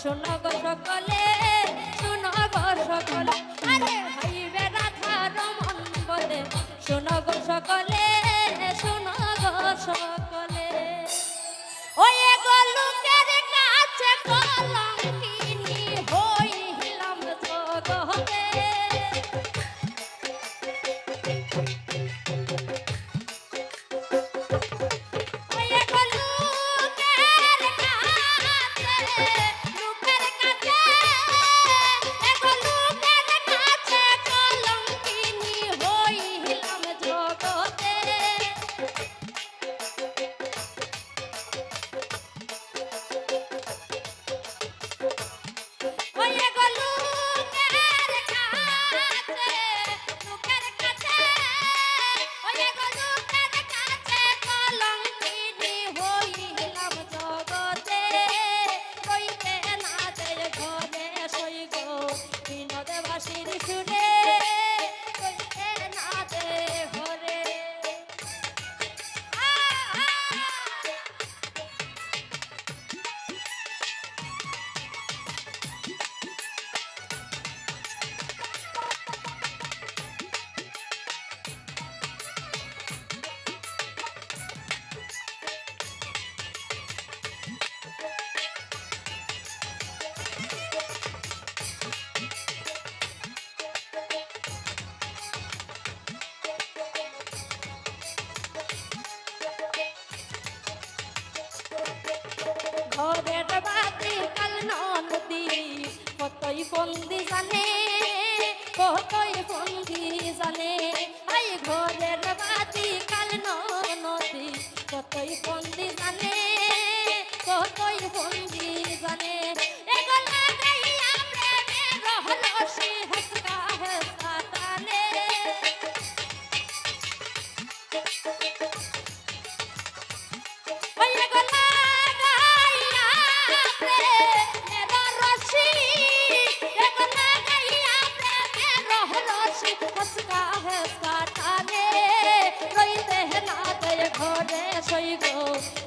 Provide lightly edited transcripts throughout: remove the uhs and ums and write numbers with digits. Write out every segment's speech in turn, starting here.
শোনো গো সকলে, শোনো গো সকলে, আরে হইবে রাধা রমন বলে, শোনো গো সকলে, শোনো গো সকলে। ওই গো লোকের কাছে কলঙ্কিনী হইলাম জগতে, ঘরের বাতি কাল নদী কতই বন্দি জানে, কতই বন্দি জানে, আই ঘরের বাতি কাল নদী কতই বন্দি জানে, কতই বন্দি জানে। এগুলা গাইয়া প্রেমে রহলসি হসকা হসকা টানে, ওই এগুলা ঘরে সই গো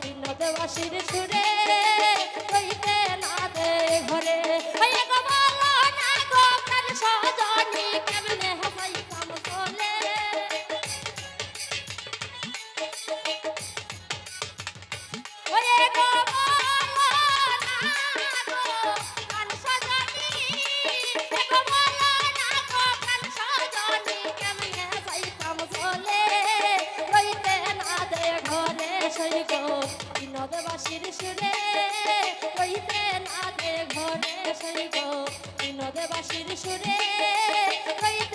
বিনোদবাসীর সুরে রইতে না কেমনে যাইতাম চলে রইতে না দে ঘরে সইব বিনোদবাসীর সুরে রইতে না দে ঘরে সইব বিনোদবাসীর সুরে রইতে